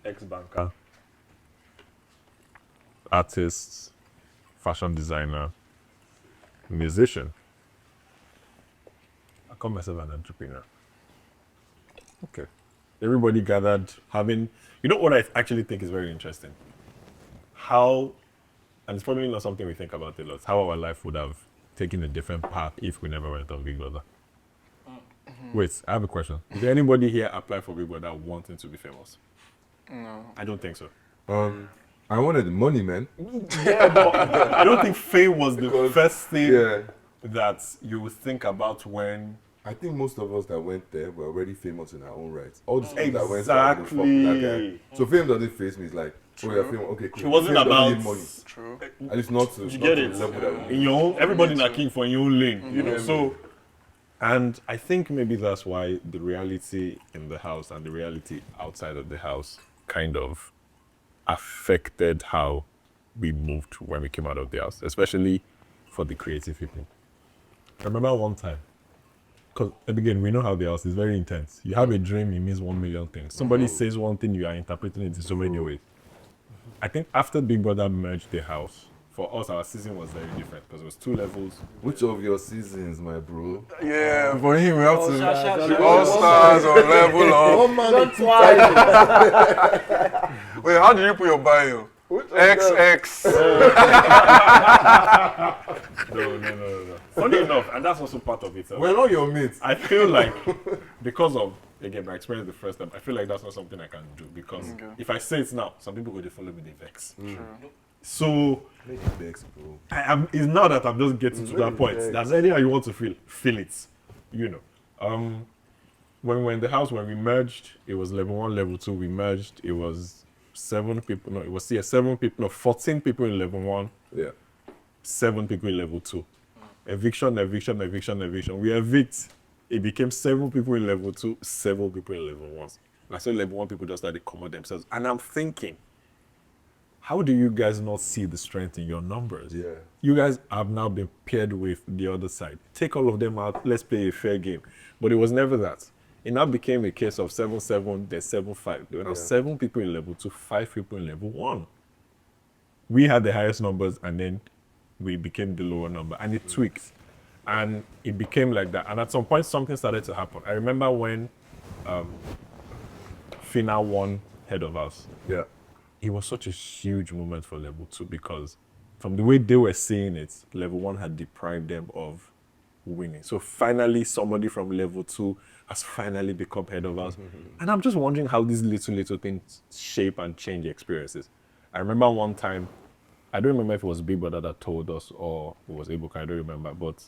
Ex-banker, artist, fashion designer, musician. I call myself an entrepreneur. Okay. Everybody gathered having, you know what I actually think is very interesting? How, and it's probably not something we think about a lot, how our life would have taken a different path if we never went on Big Brother. Wait, I have a question. Did anybody here apply for Big Brother wanting to be famous? No. I don't think so. I wanted the money, man. Yeah, but I don't think fame was the first thing Yeah. that you would think about when. I think most of us that went there were already famous in our own rights. All the people that went there were the popular guy. So fame doesn't face me. It's like, oh yeah, fame. Okay, cool. It wasn't fame about need money. True. At least not to. You not get to it? the level that we In your own, everybody in a king for your own lane, you know. So, and I think maybe that's why the reality in the house and the reality outside of the house kind of affected how we moved when we came out of the house, especially for the creative people. I remember one time, because again, we know how the house is very intense. You have a dream, it means 1 million things. Somebody says one thing, you are interpreting it in so many ways. I think after Big Brother merged the house, for us, our season was very different because it was 2 levels. Which of your seasons, my bro? Yeah, for him, we have to All all stars or level up. One man Don't and two try. titles. Wait, how do you put your bio? XX. No. Funny enough, and that's also part of it. We're not your mates. I feel like because of, again, my experience the first time, I feel like that's not something I can do because if I say it now, some people go to follow me, they vex. So Make it vex, bro. it's now that I'm just getting to that point. That's anyhow you want to feel it, you know. When we were in the house, when we merged, it was level 1, level 2. We merged, it was 7 people. No, it was 7 people. No, 14 people in level 1. Yeah. 7 people in level 2. Eviction. We evict. It became 7 people in level 2, 7 people in level 1. I said level 1 people just started coming themselves. And I'm thinking, how do you guys not see the strength in your numbers? Yeah. You guys have now been paired with the other side. Take all of them out, let's play a fair game. But it was never that. It now became a case of 7-7, then 7-5. There were now 7 people in level 2, 5 people in level 1. We had the highest numbers and then we became the lower number and it tweaked. And it became like that. And at some point, something started to happen. I remember when Fina won Head of Us. Yeah. It was such a huge moment for level 2 because from the way they were seeing it, level 1 had deprived them of winning. So finally, somebody from level 2 has finally become Head of Us. And I'm just wondering how these little things shape and change experiences. I remember one time, I don't remember if it was Big Brother that told us or it was Ebuka, I don't remember, but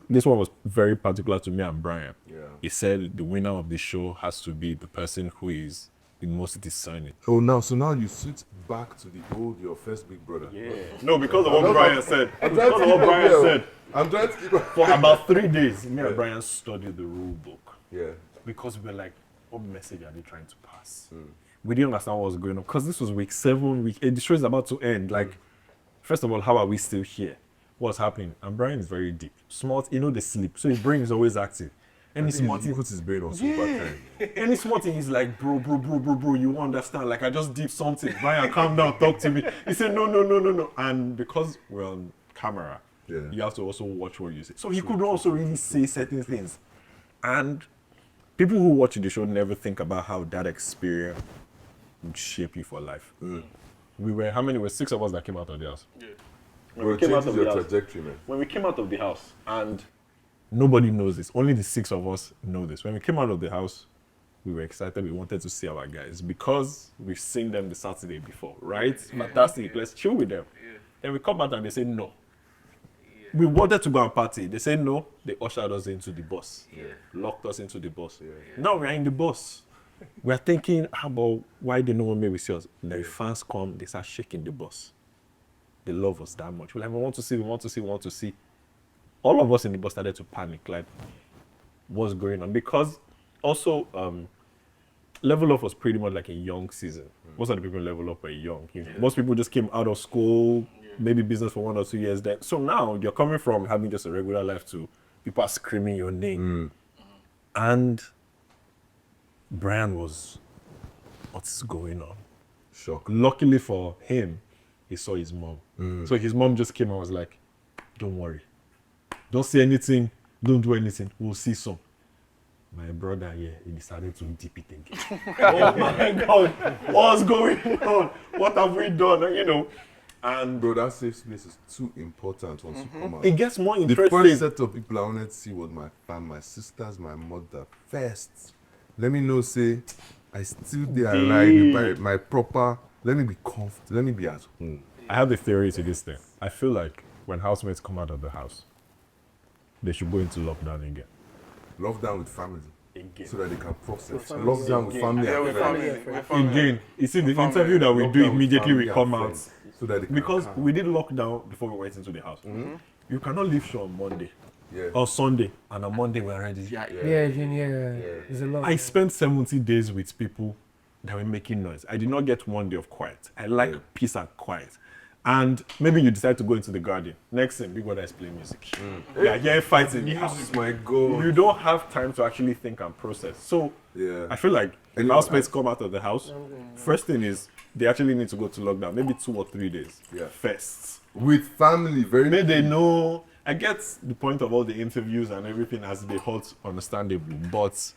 this one was very particular to me and Bryann. Yeah. He said the winner of the show has to be the person who is the most discerning. Oh, so now you switch back to your first Big Brother. Yeah. No, because of what Bryann said. I'm trying Because to of what keep up Bryann here. said. I'm trying to keep up. For about 3 days, me and Bryann studied the rule book. Yeah. Because we were like, what message are they trying to pass? We didn't understand what was going on. Because this was week 7, week 8. The show is about to end. Like, first of all, how are we still here? What's happening? And Bryann is very deep. Smart, they sleep. So his brain is always active. Any smart thing, puts his brain on super time. any small thing, he's like, bro, you won't understand. Like, I just did something. Bryann, calm down, talk to me. He said, no. And because we're on camera, you have to also watch what you say. So he couldn't also really say certain things. And people who watch the show never think about how that experience would shape you for life. We were, how many? Were 6 of us that came out of the house. Yeah. when Bro, we came out changes of the your house. trajectory, man. When we came out of the house, and nobody knows this, only the 6 of us know this. When we came out of the house, we were excited. We wanted to see our guys because we've seen them the Saturday before, right? Fantastic. Let's chill with them. Then we come out and they say no. We wanted to go and party. They said no. They ushered us into the bus. Locked us into the bus. Now we're in the bus. We're thinking, how about why did no one maybe see us? The fans come, they start shaking the bus. They love us that much. We're like, we want to see, we want to see, we want to see. All of us in the bus started to panic, like, what's going on? Because also, Level Up was pretty much like a young season. Most of the people in Level Up were young. Most people just came out of school, maybe business for 1 or 2 years. Then, so now you're coming from having just a regular life to people are screaming your name. And Bryann was, what's going on? Shock. Luckily for him, he saw his mom. So his mom just came and was like, don't worry. Don't say anything. Don't do anything. We'll see some. My brother here, he decided to dip it again. Oh my God, what's going on? What have we done? You know, and Bro, that safe space is too important once you come out. it gets more The interesting. first set of people I wanted to see was my fam, my sisters, my mother. First, let me know, say, I still there alive, my proper, let me be comfortable, let me be at home. I have a theory to this thing. I feel like when housemates come out of the house, they should go into lockdown again. Lockdown with family. Again. So that they can process. Lockdown with family Yeah, and we're friends. family. We're family. Again, you see the Family. interview that we do Lockdown with immediately we family come and out. friends. So that they can Because we did lockdown before we went into the house. You cannot leave show on Monday or Sunday, and on Monday we're ready. There's a lot. I spent 70 days with people that were making noise. I did not get 1 day of quiet. I like peace and quiet. And maybe you decide to go into the garden. Next thing, Big Brother is playing music. Yeah, you're fighting in the house. My God. You don't have time to actually think and process. So I feel like if And housemates come out of the house, first thing is they actually need to go to lockdown, maybe 2 or 3 days first. With family, very Maybe they know. I get the point of all the interviews and everything as they hot, understandable, but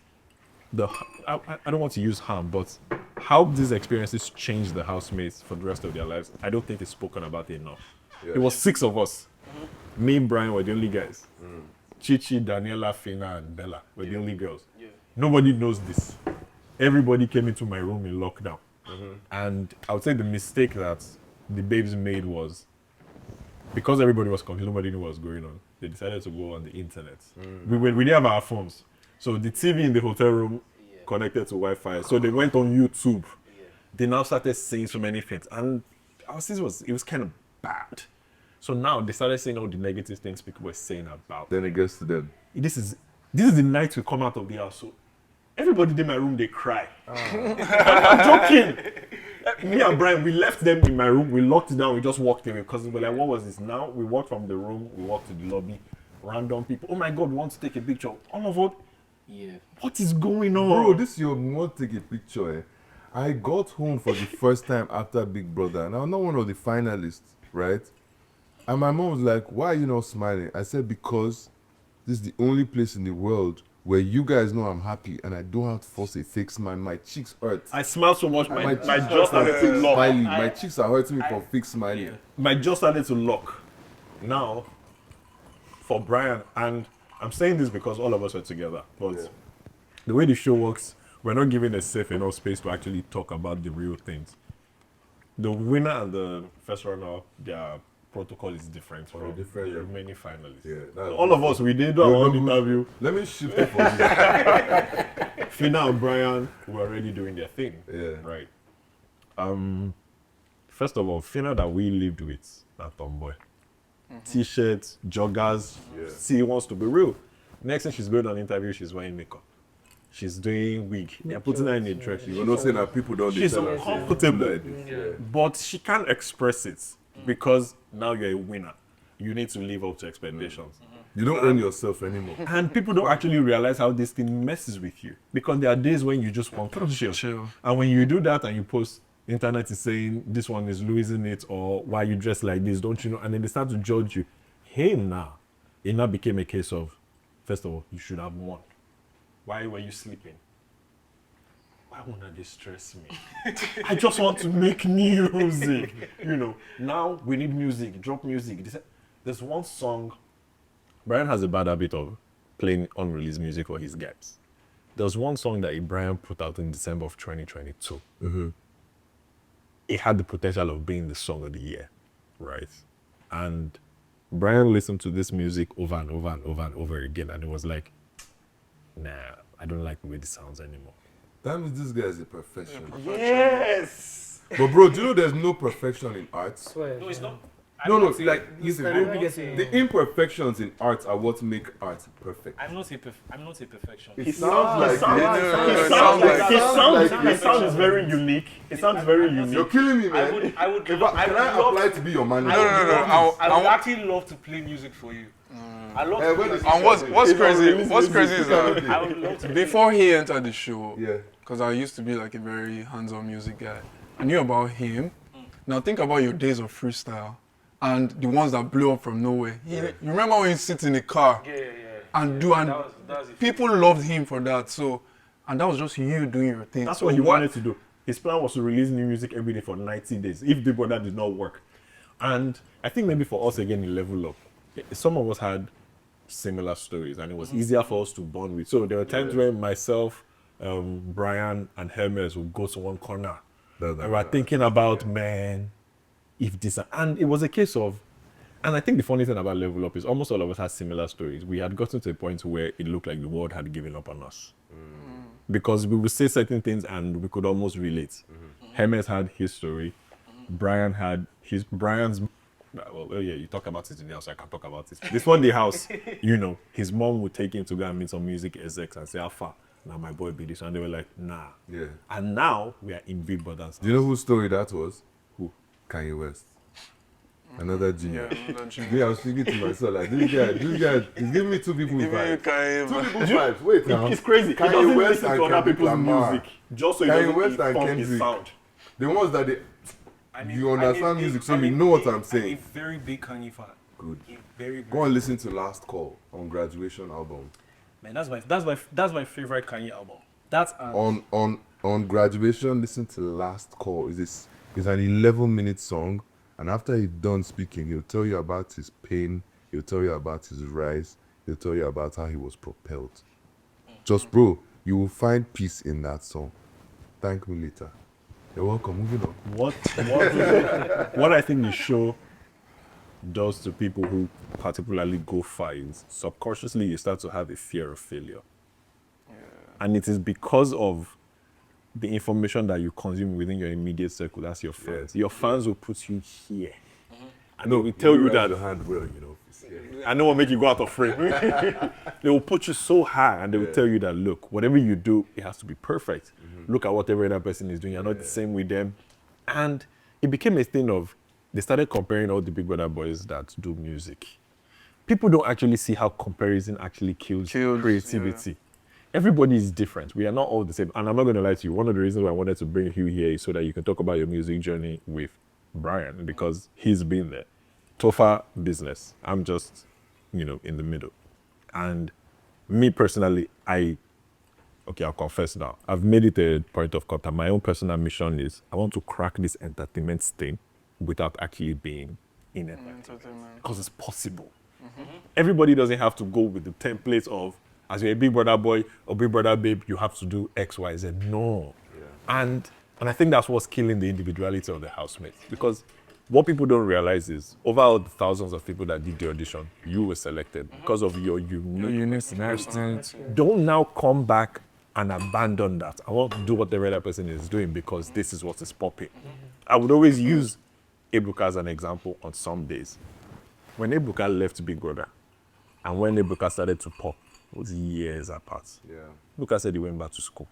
I don't want to use harm, but how these experiences change the housemates for the rest of their lives, I don't think it's spoken about enough. It was 6 of us. Me and Bryann were the only guys. Chichi, Daniela, Fina, and Bella were the only girls. Nobody knows this. Everybody came into my room in lockdown. And I would say the mistake that the babes made was, because everybody was confused, nobody knew what was going on, they decided to go on the internet. We didn't have our phones. So the TV in the hotel room connected to Wi-Fi. So they went on YouTube. They now started saying so many things. And our season was kind of bad. So now they started saying all the negative things people were saying about. Then it gets to them. This is the night we come out of the house. So everybody in my room, they cry. I'm joking. Me and Bryann, we left them in my room. We locked it down. We just walked away because we were like, what was this? Now we walked from the room. We walked to the lobby. Random people. Oh my God, we want to take a picture. All of us. What is going on? Bro, this is your want to take a picture, eh? I got home for the first time after Big Brother, and I'm not one of the finalists, right? And my mom was like, why are you not smiling? I said, because this is the only place in the world where you guys know I'm happy and I don't have to force a fake smile. My cheeks hurt. I smile so much, my cheeks jaw started to lock. smiling. My cheeks are hurting me for fake smiling. My jaw started to lock. Now, for Bryann, and I'm saying this because all of us were together, but the way the show works, we're not given a safe enough space to actually talk about the real things. The winner and the first runner, their protocol is different from the remaining finalists. So all of us, we did our own interview. Let me shift it for you. Fina and Bryann were already doing their thing. Right. First of all, Fina that we lived with, that tomboy. T-shirts, joggers. See, he wants to be real. Next thing she's going on interview, she's wearing makeup. She's doing wig. They're putting her in a dress. You're not saying that people don't She's tell us, uncomfortable. But she can't express it because now you're a winner. You need to live up to expectations. You don't own yourself anymore. And people don't actually realize how this thing messes with you. Because there are days when you just want to chill. And when you do that and you post, internet is saying this one is losing it, or why you dress like this, don't you know? And then they start to judge you. Hey, now. It now became a case of, first of all, you should have won. Why were you sleeping? Why that wanna distress me. I just want to make music. Now we need music, drop music. There's one song. Bryann has a bad habit of playing unreleased music for his gaps. There's one song that Bryann put out in December of 2022. It had the potential of being the song of the year, right? And Bryann listened to this music over and over and over and over again, and it was like, nah, I don't like the way this sounds anymore. That means this guy is a perfectionist. Yes! But bro, do you know there's no perfection in art? Swear. No, it's not. No, listen, I don't get it. the imperfections in art are what make art perfect. I'm not a perfectionist. It sounds like His sound is very unique. It sounds very You're unique. killing me, man. I would Can I apply to be your manager? No. I would actually love to play music for you. I love to play music. And what's crazy is that I would love to. before he entered the show, Yeah. because I used to be like a very hands-on music guy, I knew about him. Now think about your days of freestyle and the ones that blew up from nowhere. You remember when you sit in a car and do, and That was it. people loved him for that. So, and that was just you doing your thing. That's so what he wanted to do. His plan was to release new music every day for 90 days, if Big Brother did not work. And I think maybe for us again in Level Up, some of us had similar stories and it was easier for us to bond with. So there were times when myself, Bryann and Hermes would go to one corner and we were thinking about, man, if this, and it was a case of, and I think the funny thing about Level Up is almost all of us had similar stories. We had gotten to a point where it looked like the world had given up on us. Because we would say certain things and we could almost relate. Hermes had his story. Bryann had Bryan's, well, yeah, you talk about it in the house, I can talk about it. This one, the house, his mom would take him to go and meet some music execs and say, how far? Now my boy be this. And they were like, nah. Yeah. And now we are in Big Brother's Do you know whose story that was? Who? Kanye West. Another genius. Yeah, Yeah, I was thinking to myself, like, this guy, he's giving me two people's vibes. Two people's vibes. Wait now. It's crazy. He Kanye doesn't West listen and to other Kendrick people's Lamar. music. Just so he Kanye doesn't West and inform his Kendrick. sound. The ones that you understand music, so you know what I'm saying. I'm a very big Kanye fan. Good. Very, Go and listen to Last Call on Graduation album. Man, that's my favorite Kanye album. That's On Graduation, listen to Last Call. It's an 11-minute song, and after he's done speaking, he'll tell you about his pain, he'll tell you about his rise, he'll tell you about how he was propelled. Just bro, you will find peace in that song. Thank me later. You're welcome. Moving on. What I think the show does to people who particularly go far is subconsciously you start to have a fear of failure. And it is because of the information that you consume within your immediate circle. That's your fans. Your fans will put you here. And they will tell you that the hand well, I know what make you go out of frame. They will put you so high and they will tell you that, look, whatever you do, it has to be perfect. Look at what every other person is doing. You're not the same with them. And it became a thing of, they started comparing all the Big Brother boys that do music. People don't actually see how comparison actually kills creativity. Everybody is different. We are not all the same. And I'm not going to lie to you. One of the reasons why I wanted to bring you here is so that you can talk about your music journey with Bryann, because he's been there. Topher business. I'm just, in the middle. And me personally, I'll confess now. I've made it a point of contact. My own personal mission is I want to crack this entertainment stain without actually being in entertainment. Because it's possible. Everybody doesn't have to go with the templates of, as you're a Big Brother boy or Big Brother babe, you have to do X, Y, Z. No. And I think that's what's killing the individuality of the housemates. Because what people don't realize is, over all the thousands of people that did the audition, you were selected because of your uniqueness. Don't now come back and abandon that. I want to do what the other person is doing because this is what is popping. I would always use Ebuka as an example on some days. When Ebuka left Big Brother and when Ebuka started to pop, it was years apart. Ebuka said he went back to school.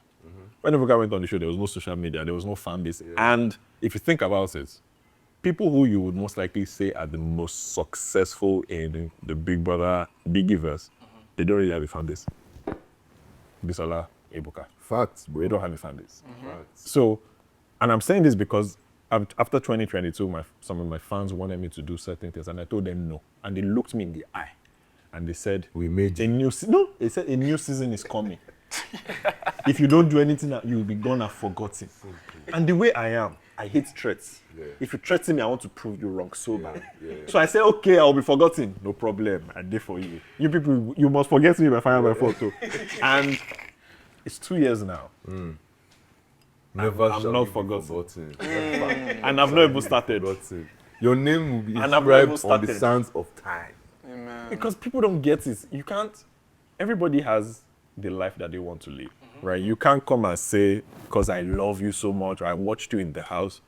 When Ebuka went on the show, there was no social media, there was no fan base. And if you think about it, people who you would most likely say are the most successful in the Big Brother Bigiverse, they don't really have a fan base. Bisola, Ebuka. Facts, They don't have a fan base. So, and I'm saying this because after 2022, some of my fans wanted me to do certain things, and I told them no. And they looked me in the eye, and they said, We made a you. new season. No, they said a new season is coming. If you don't do anything, you'll be gone and forgotten. And the way I am, I hate threats. Yeah. If you threaten me, I want to prove you wrong so bad. Yeah. So I say, okay, I'll be forgotten. No problem. I did for you. You people, you must forget me by fire by photo. And it's 2 years now. Never I'm shall not you be forgotten. Never. And I've not even started. Forgotten. Your name will be And I've never inscribed on the started. sands of time. Amen. Because people don't get it. You can't, everybody has the life that they want to live, right? You can't come and say, because I love you so much, or I watched you in the house.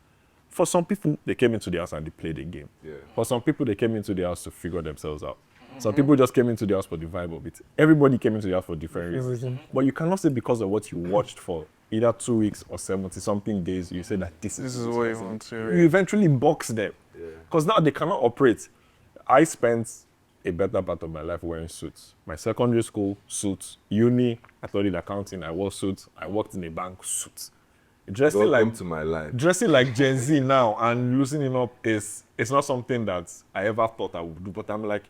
For some people, they came into the house and they played a game. Yeah. For some people, they came into the house to figure themselves out. Some people just came into the house for the vibe of it. Everybody came into the house for different reasons. But you cannot say because of what you watched for either 2 weeks or 70-something days, you say that this This is is what you want to. you eventually box them. Because now they cannot operate. I spent a better part of my life wearing suits. My secondary school, suits. Uni, I studied accounting, I wore suits. I worked in a bank, suits. Dressing Welcome to my life. dressing like Gen Z now and loosening up is it's not something that I ever thought I would do. But I'm like,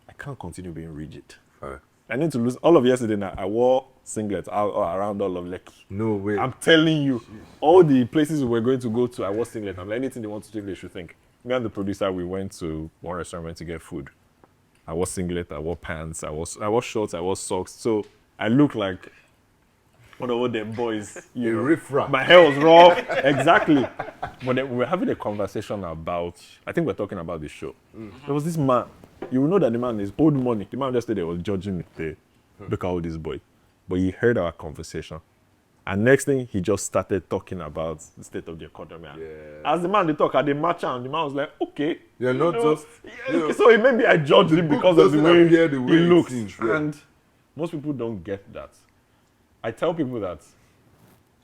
I can't continue being rigid. Alright. I need to lose. All of yesterday now, I wore singlets around all of Lekki. No way. I'm telling you, all the places we were going to go to, I was singlet. I'm like, anything they want to think, they should think. Me and the producer, we went to one restaurant, went to get food. I wore singlet, I wore pants, I wore shorts, I wore socks. So I look like one of all them boys. A riffraff. My hair was raw. Exactly. But then we were having a conversation about, I think we're talking about the show. There was this man. You will know that the man is old money. The man just stayed there was judging me. Look at all this boy. But he heard our conversation. And next thing, he just started talking about the state of the economy. And as the man they talk, at the match, and the man was like, okay. You're not just. So maybe I judged him book because of the doesn't way, appear the way he it looks. seems, yeah. And most people don't get that. I tell people that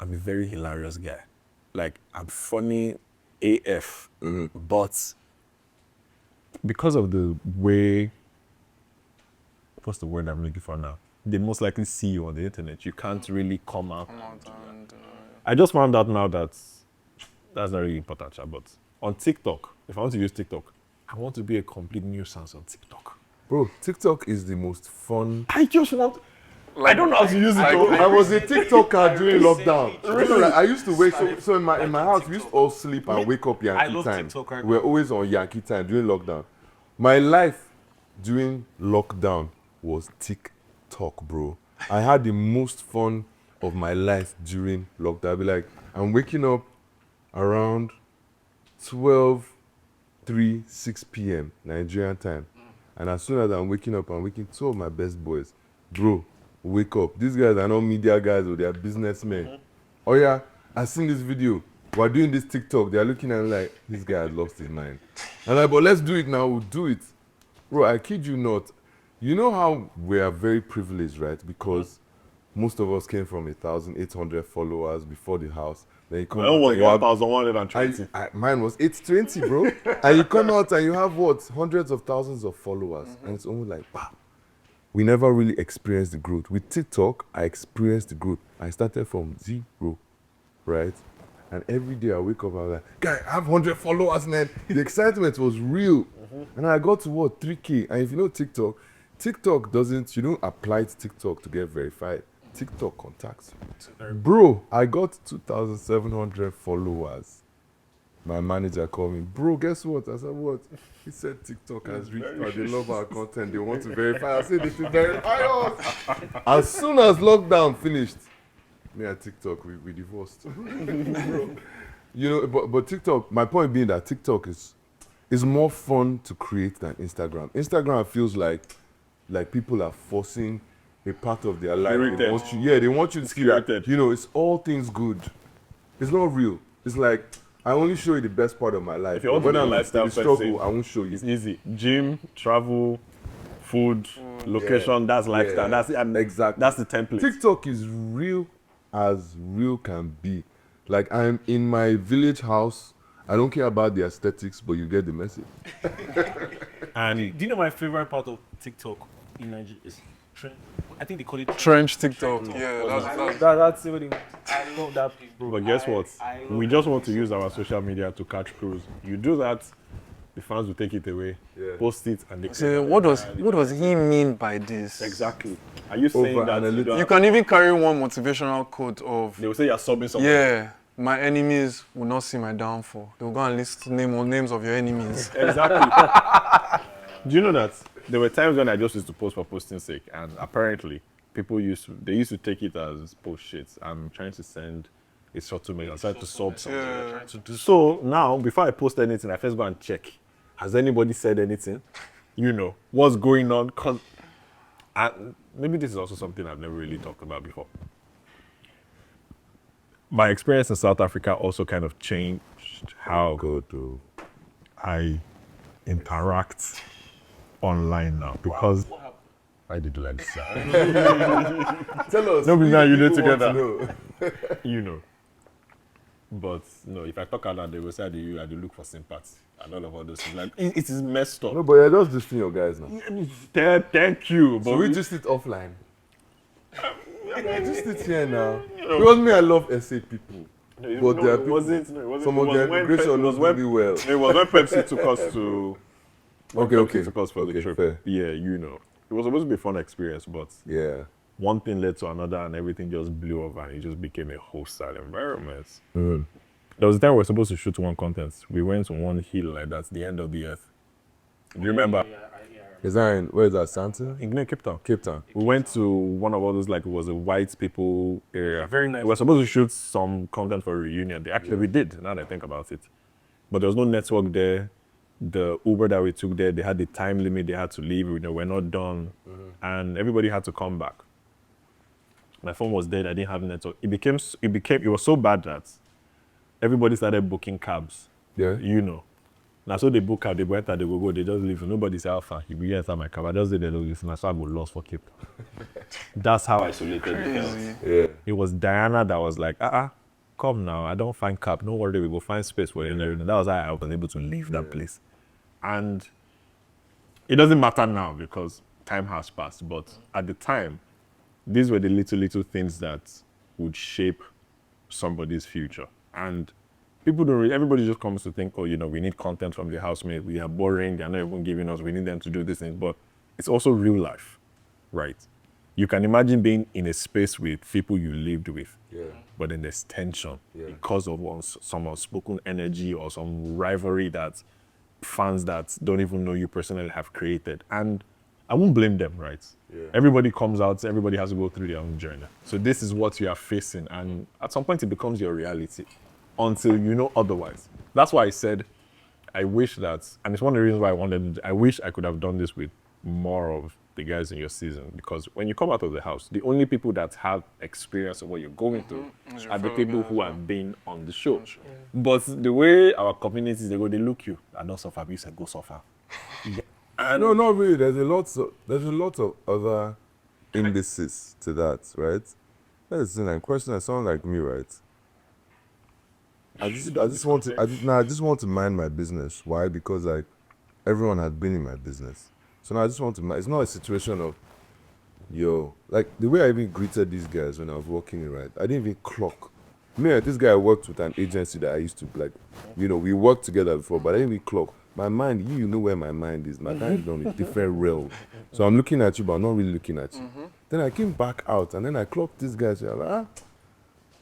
I'm a very hilarious guy. Like, I'm funny AF. But because of the way, what's the word I'm looking for now? They most likely see you on the internet. You can't really come out. I just found out now that that's not really important, but on TikTok, if I want to use TikTok, I want to be a complete nuisance on TikTok. Bro, TikTok is the most fun. I just want, I don't know how to use it. though. I was a TikToker during lockdown. Really? Like, I used to wake so in my house we used to all sleep and wake up Yankee love time. TikTok right We're always on Yankee time during lockdown. My life during lockdown was TikTok, bro. I had the most fun of my life during lockdown. I'd be like, I'm waking up around 12, 3, 6 p.m. Nigerian time. And as soon as I'm waking up, I'm waking two of my best boys. Bro, wake up. These guys are not media guys or they are businessmen. Oh yeah, I seen this video. We're doing this TikTok. They're looking at me like, this guy had lost his mind. I'm like, but let's do it now. We'll do it. Bro, I kid you not. You know how we are very privileged, right? Because most of us came from 1,800 followers before the house. Then you come My own was out and you have- 1,120. mine was 820, bro. And you come out and you have what? Hundreds of thousands of followers. And it's almost like, wow. We never really experienced the growth. With TikTok, I experienced the growth. I started from 0, right? And every day I wake up, I'm like, guy, I have 100 followers, man. The excitement was real. And I got to what? 3K. And if you know TikTok, TikTok doesn't, you don't apply to TikTok to get verified. TikTok contacts you. Bro, I got 2,700 followers. My manager called me, bro, guess what? I said, what? He said TikTok has reached out. They love our content. They want to verify. I said, they should verify us. As soon as lockdown finished, me and TikTok, we divorced. You know, but TikTok, my point being that TikTok is more fun to create than Instagram. Instagram feels like people are forcing a part of their life. They want you, they want you to see that, you know, it's all things good. It's not real. It's like, I only show you the best part of my life. If you want to when be a I'm in lifestyle the struggle, person, I won't show you. It's easy. Gym, travel, food, location, that's lifestyle. Yeah. That's it. And Exactly. That's the template. TikTok is real as real can be. Like, I'm in my village house. I don't care about the aesthetics, but you get the message. And Do you know my favorite part of TikTok in Nigeria is trend? I think they call it Trench TikTok. Yeah, That's what I love that. but guess what? We just want to use our social media to catch crews. You do that, the fans will take it away, Yeah. post it, and they So what does he mean by this? exactly. Are you saying that You can even carry one motivational quote of, they will say you're subbing someone? yeah, my enemies will not see my downfall. They will go and list names of your enemies. Exactly. Do you know that there were times when I just used to post for posting's sake, and apparently people used to take it as post shit. I'm trying to send a subtle mail. I'm trying to sub something. So now, before I post anything, I first go and check. Has anybody said anything? You know what's going on? Cause maybe this is also something I've never really talked about before. My experience in South Africa also kind of changed how I interact online now, because why did you like this? Tell us. No, now you did people want together. to know. You know. But no, if I talk out loud, they will say I do look for sympathy and all of those things. Like it is messed up. No, but you're just listening your guys now. Thank you. But So we just sit offline. Just sit here now. Because me, I love SA people. But there are people, some of their immigration knows really well. It was when Pepsi took us to. Okay. Took us for the trip. Fair. Yeah, you know. It was supposed to be a fun experience, but Yeah. one thing led to another and everything just blew up and it just became a hostile environment. There was a time we were supposed to shoot one content. We went to one hill like that's the end of the earth. Do you remember? Is that in, where is that, Santa? In Cape Town. Cape Town. We went to one of all those, like it was a white people area. Very nice. We were supposed to shoot some content for a reunion. We did, now that I think about it. But there was no network there. The Uber that we took there, they had the time limit, they had to leave, we're not done. And everybody had to come back. My phone was dead, I didn't have network. It was so bad that everybody started booking cabs. Yeah. You know. Now so they book cab, they went and they go, they just leave. Nobody say how far. If you enter my cab, I just say they don't listen. So I go lost for Cape Town. That's how isolated it felt. Yeah. It was Diana that was like, come now, I don't find cab. No worry, we go find space for you. And that was how I was able to leave that place. And it doesn't matter now because time has passed. But at the time, these were the little things that would shape somebody's future. And people don't really, everybody just comes to think, we need content from the housemates. We are boring. They're not even giving us, we need them to do these things. But it's also real life, right? You can imagine being in a space with people you lived with, but then there's tension because of some unspoken energy or some rivalry that fans that don't even know you personally have created. And I won't blame them, right? Everybody comes out, everybody has to go through their own journey. So this is what you are facing, and at some point it becomes your reality until you know otherwise. That's why I said, I wish that, and it's one of the reasons why I wish I could have done this with more of the guys in your season, because when you come out of the house, the only people that have experience of what you're going through are the people who have been on the show. But the way our communities, they look you, I don't suffer, you said go suffer. No, not really. There's a lot of other indices to that, right? That's the thing. Question that someone like me, right? I just want to mind my business. Why? Because like everyone had been in my business. So now I just want to. It's not a situation of, like the way I even greeted these guys when I was working, right? I didn't even clock. Me and this guy, I worked with an agency that I used to like, we worked together before, but I didn't even clock. My mind, you know where my mind is. My mind is on a different realm. So I'm looking at you, but I'm not really looking at you. Then I came back out, and then I clocked this guy. So I was like,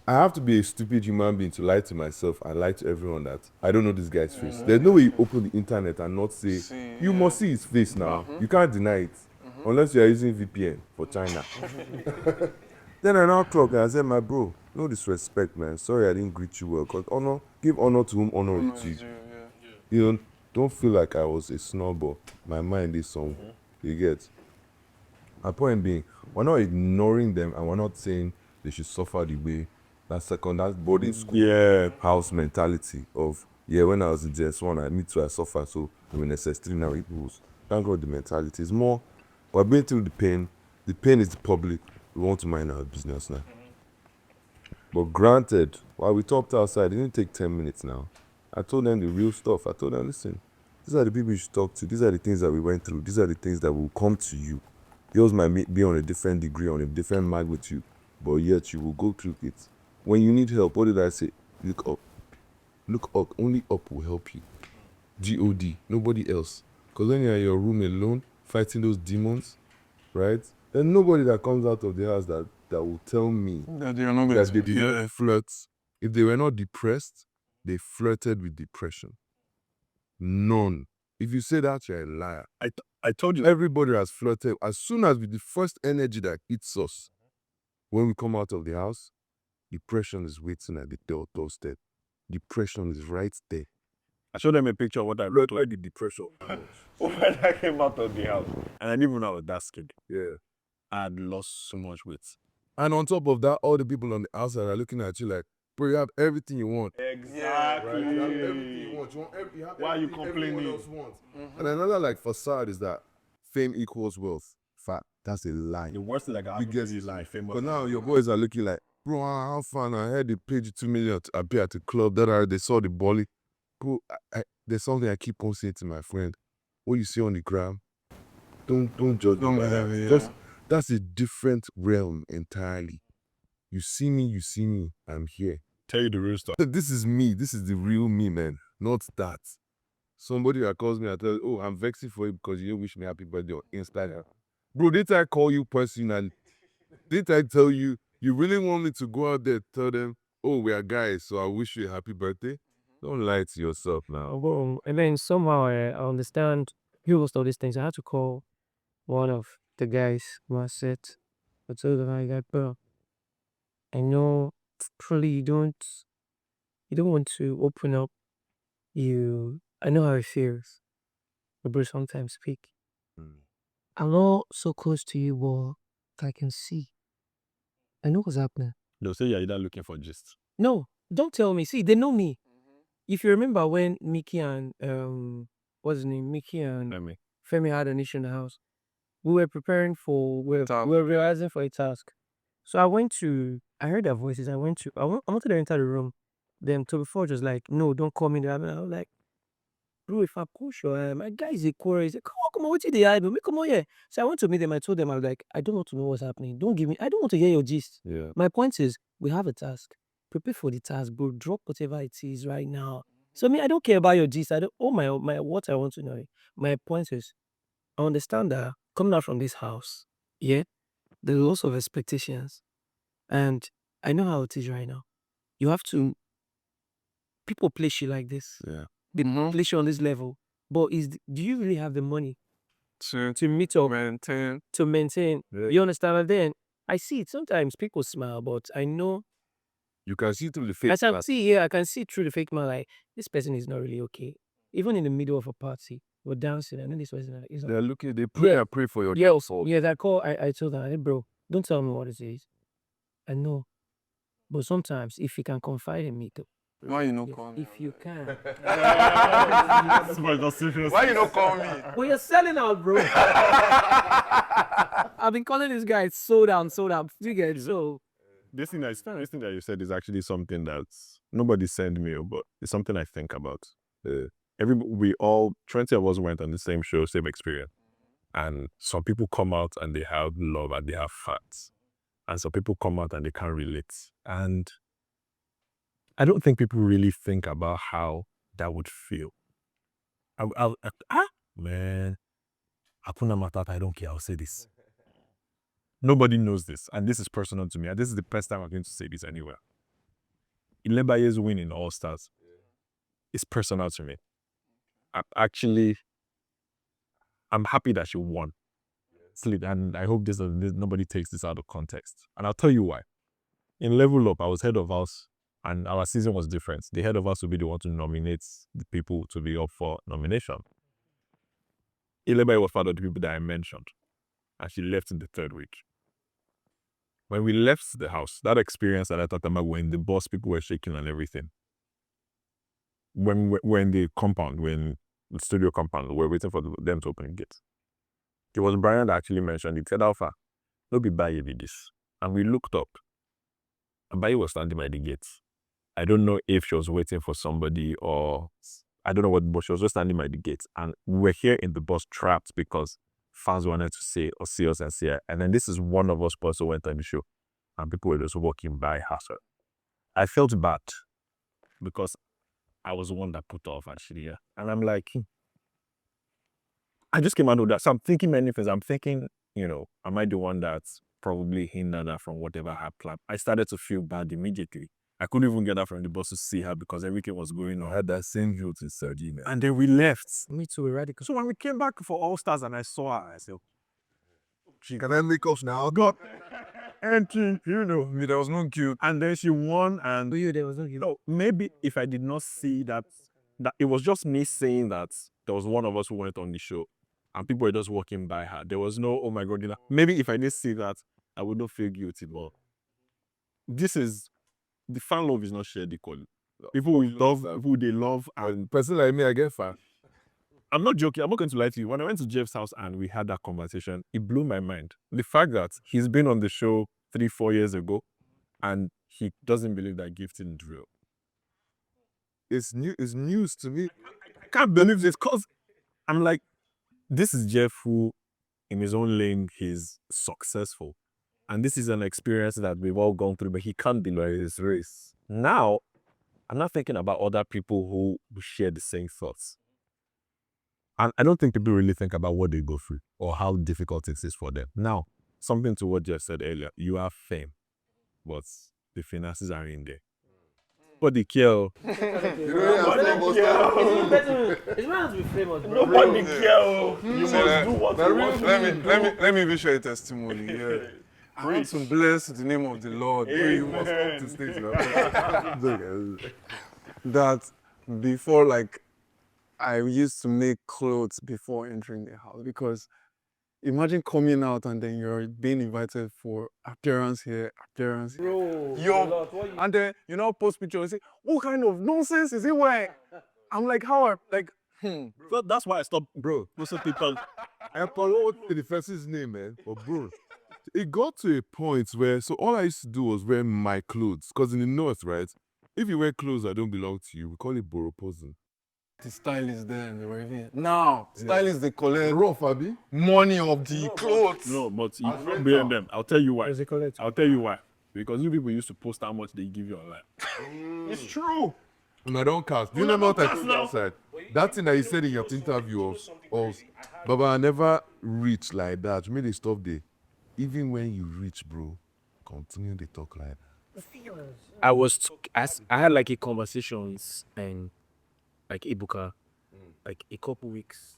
I have to be a stupid human being to lie to myself and lie to everyone that I don't know this guy's face. There's no way you open the internet and not say, you must see his face now. You can't deny it, unless you are using VPN for China. Then I now clocked and I said, my bro, no disrespect, man. Sorry I didn't greet you well. Because give honor to whom honor is due. You don't feel like I was a snob, but my mind is somewhere. You get? My point being, we're not ignoring them and we're not saying they should suffer the way that boarding school house mentality of, when I was in JS1, me too, I suffer, so I'm in SS3 now, it was. Thank God the mentality is more, we're going through the pain is the public, we want to mind our business now. But granted, while we talked outside, it didn't take 10 minutes now. I told them the real stuff. I told them, listen, these are the people you should talk to. These are the things that we went through. These are the things that will come to you. Yours might be on a different degree, on a different magnitude, but yet you will go through it. When you need help, what did I say? Look up. Look up. Only up will help you. God, nobody else. Because when you're in your room alone, fighting those demons, right? There's nobody that comes out of the house that will tell me That you're not going that to they did not flirt. If they were not depressed, they flirted with depression. None. If you say that, you're a liar. I told you, everybody has flirted. As soon as with the first energy that hits us, when we come out of the house, depression is waiting at the doorstep. Depression is right there. I showed them a picture of what I wrote Where the depression. when I came out of the house. And I didn't even know I was that scared. Yeah. I had lost so much weight. And on top of that, all the people on the outside are looking at you like, bro, you have everything you want. Exactly. Right? You have everything you want. You have Why are you everything everyone complaining? else wants. And another like facade is that fame equals wealth. Fact, that's a lie. The worst thing that can happen Biggest is like famous. But now your boys are looking like, bro, how fun. I heard they paid you $2 million to appear at the club. They saw the bolly. Bro, there's something I keep on saying to my friend. What you see on the gram, don't judge Don't me. believe it, yeah. That's a different realm entirely. You see me, I'm here. Tell you the real stuff. This is me. This is the real me, man. Not that. Somebody that calls me and tells, oh, I'm vexing for you because you didn't wish me happy birthday on Instagram. Bro, didn't I call you personally? Didn't I tell you, you really want me to go out there tell them, oh, we are guys, so I wish you a happy birthday? Don't lie to yourself now. Well, and then somehow I understand he lost all these things. I had to call one of the guys who I said, I told him, I got, bro, I know probably you don't want to open up. I know how it feels. But bro, sometimes speak. I'm not so close to you, but I can see. I know what's happening. They'll say you're either looking for gist. No, don't tell me. See, they know me. If you remember when Mickey and what's his name? Mickey and Let me. Femi had an issue in the house. We were preparing for we Task. were realizing for a task. So I heard their voices. I wanted to enter the room. Then Topher was like, no, don't call me that. And I was like, bro, if I push your my guy is a quarrel. He's like, come on, what did they hide? Me come on here. So I went to meet them. I told them, I was like, I don't want to know what's happening. I don't want to hear your gist. Yeah. My point is, we have a task. Prepare for the task, bro. Drop whatever it is right now. So I don't care about your gist. I don't. Oh my what I want to know. My point is, I understand that coming out from this house, yeah, there's lots of expectations, and I know how it is right now. You have to. People place you like this. Yeah. They place you on this level, but do you really have the money To to meet up maintain. to maintain? Yeah. You understand? And then I see it. Sometimes people smile, but I know. You can see through the face. I can see through the fake man. Like this person is not really okay. Even in the middle of a party, we're dancing, and then this person is They're looking, they pray and pray for your soul. yeah. That call, I told her, hey bro, don't tell me what it is. I know, but sometimes if you can confide in me, Why you not call me? if you can. This boy is not serious. Why you not call me? Well, you're selling out, bro. I've been calling this guy sold out. You get it? So This thing that you said is actually something that nobody sent me, but it's something I think about. We all 20 of us went on the same show, same experience, and some people come out and they have love and they have facts, and some people come out and they can't relate. And I don't think people really think about how that would feel. Man, Hakuna Matata, I don't care. I'll say this. Nobody knows this, and this is personal to me. And this is the first time I'm going to say this anywhere. Ilebaye's win in All Stars is personal to me. I'm happy that she won. And I hope nobody takes this out of context. And I'll tell you why. In Level Up, I was head of house, and our season was different. The head of house would be the one to nominate the people to be up for nomination. Ilebaye was part of the people that I mentioned, and she left in the third week. When we left the house, that experience that I talked about when the bus, people were shaking and everything. When the compound, when the studio compound, we're waiting for them to open the gate. It was Bryann that actually mentioned it. He said, Alpha, don't be Baye with this. And we looked up, and Baye was standing by the gate. I don't know if she was waiting for somebody or I don't know what, but she was just standing by the gate. And we were here in the bus trapped because fans wanted to see us and see her. And then this is one of us who also went on the show, and people were just walking by her. So I felt bad because I was the one that put off actually, yeah. And I'm like, I just came out of that. So I'm thinking many things. I'm thinking, am I the one that's probably hindered her from whatever I had planned? I started to feel bad immediately. I couldn't even get her from the bus to see her because everything was going on. I had that same youth in Sardinia. And then we left. Me too, radical. So when we came back for All Stars and I saw her, I said, Can I make us now? God, empty, There was no guilt. And then she won, and For you, there was no guilt. maybe if I did not see that it was just me saying that there was one of us who went on the show, and people were just walking by her. There was no, oh my God, maybe if I didn't see that, I would not feel guilty. But the fan love is not shared equally. People will love who they love, and person like me, I get fat. I'm not joking. I'm not going to lie to you. When I went to Jeff's house and we had that conversation, it blew my mind. The fact that he's been on the show 3-4 years ago and he doesn't believe that gifting is real. It's news to me. I can't believe this because I'm like, this is Jeff who, in his own lane, he's successful. And this is an experience that we've all gone through, but he can't deny his race. Now, I'm not thinking about other people who share the same thoughts. And I don't think people really think about what they go through or how difficult it is for them. Now, something to what Jeff said earlier, you have fame, but the finances are in there. But the kill. It's better to be famous, bro. Nobody care. You must do what you want. Let me even share a testimony. Yeah. I want to bless the name of the Lord. You must come to stage that before, like, I used to make clothes before entering the house, because imagine coming out and then you're being invited for appearance here. Bro, And then post picture and say, what kind of nonsense is it wearing? I'm like, how? Well, that's why I stopped, bro. Most of people. I followed the person's name, man. But bro, it got to a point where, so all I used to do was wear my clothes. Because in the North, right, if you wear clothes that don't belong to you, we call it boroposing. The style is there and they were even. Now, stylists, they collect Rough, Abi. money of the clothes. No, but you don't blame them. I'll tell you why. Where's it called? I'll tell you why. Because you people used to post how much they give you online. It's true. And I don't cast. Do you remember what I told you outside? That thing that you said in your interview of Baba, I never reach like that. You made a stop there. Even when you reach, bro, continue to talk like that. I had like a conversations and like Ibuka, like a couple weeks.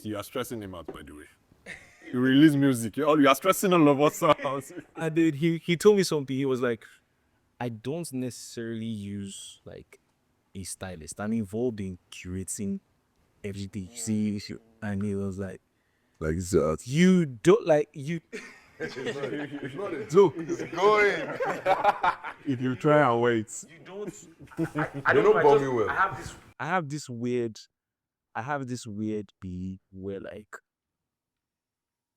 You are stressing him out, by the way. You release music. You are stressing all of us out. And then he told me something. He was like, I don't necessarily use like a stylist. I'm involved in curating everything. See, and he was like It's not you don't like you. a joke. It's going. If you try and wait. You don't. I don't know. Me well. I have this weird beat where like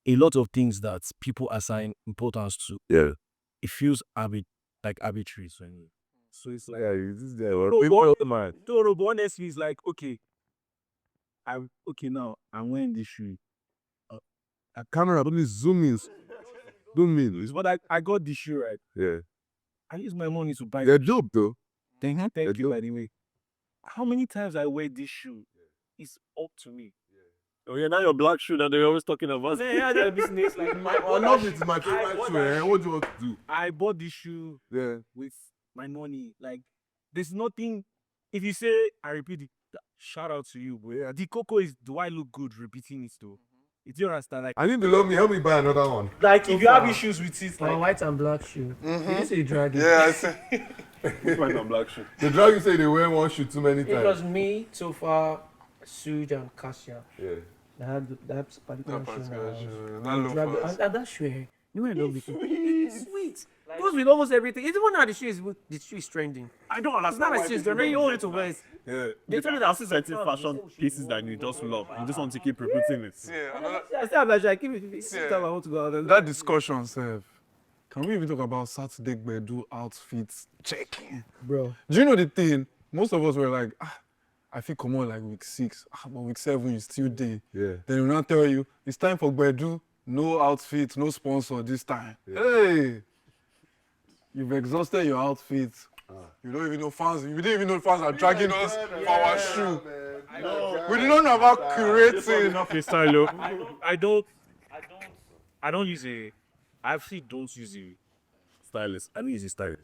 a lot of things that people assign importance to, Yeah. it feels arbitrary to me. So it's like, This guy. man. No, but honestly, it's like, okay, now I'm wearing this shoe. A camera, don't zoom in. Don't mean. It's what I got this shoe, right? Yeah. I use my money to buy They're dope though. Thank They're you, dope. by the way. How many times I wear this shoe? It's up to me. Oh yeah, now your black shoe that they're always talking about. Yeah, that business like my Enough with my favorite shoe, eh? What do you want to do? I bought this shoe Yeah. with my money. Like, there's nothing. If you say, I repeat it, shout out to you. But yeah, the cocoa is, do I look good repeating it though? It's your understand. Like, I need to love me. Help me buy another one. if you have issues with it, My like, white and black shoe. Did you say dragon? Yeah, I see. White and black shoe. The drag you say they wear one shoe too many It times. was me, Topher, Suj, and Kasia. Yeah. I had that particular shoe. That loafers. And that shoe, you know I love it. It's sweet. It goes with almost everything. It's the one that the shoe is trending. I don't It's understand. not why like shoes. people They're very do old it. to wear. Yeah. They tell me that since I take fashion pieces that you just love, you just want to keep repeating it. Yeah, another, I still have that shoe. I keep it. Time I want to go out. that discussion, Seth. Can we even talk about Saturday Gbedu outfits checking? Bro. Do you know the thing? Most of us were like, I feel come on like week 6, but week 7 is still there. Yeah. Then we now tell you it's time for Gbedu, no outfit, no sponsor this time. Hey, you've exhausted your outfit. You don't even know fans. You didn't even know fans are dragging us for our shoe. We did not know about curating. Enough is style. Oh. I don't use a. I actually don't use a stylist. I don't use a stylist.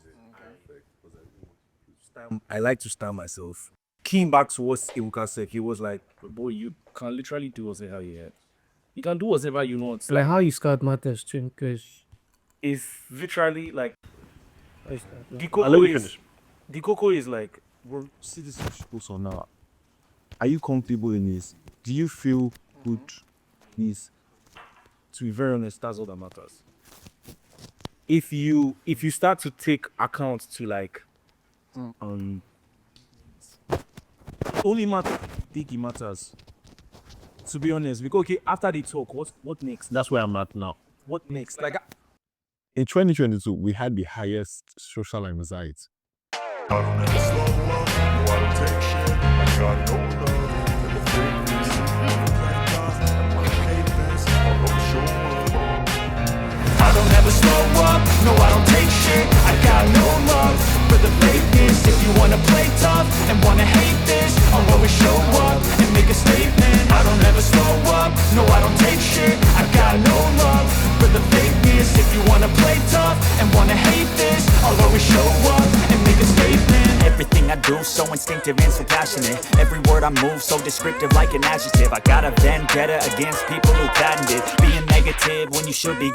I like to style myself. Came back to what Ibuka said. He was like, "Boy, you can literally do whatever you want. You can do whatever you want. Like how you start matters too, because It's literally like the I'll let you coco is, finish. the coco is like, bro, see this so now. Are you comfortable in this? Do you feel good in this? To be very honest, that's all that matters. If you start to take account to like only matter think it matters. To be honest, because okay, after the talk, what next? That's where I'm at now. What next? Like In 2022, we had the highest social anxiety. I don't ever slow up, no, I don't take shit. I got no love for the fakeness. Never play tough, and when I hate this, I'll go show up. I don't ever slow up, no I don't take shit. I got no love for the fakeness. If you wanna play tough and wanna hate this, I'll always show up and make a statement. I don't ever slow up, no I don't take shit. I got no love for the fakeness. If you wanna play tough and wanna hate this, I'll always show up and make a statement. Everything I do so instinctive and so passionate. Every word I move so descriptive like an adjective. I got a vendetta against people who patented being negative when you should be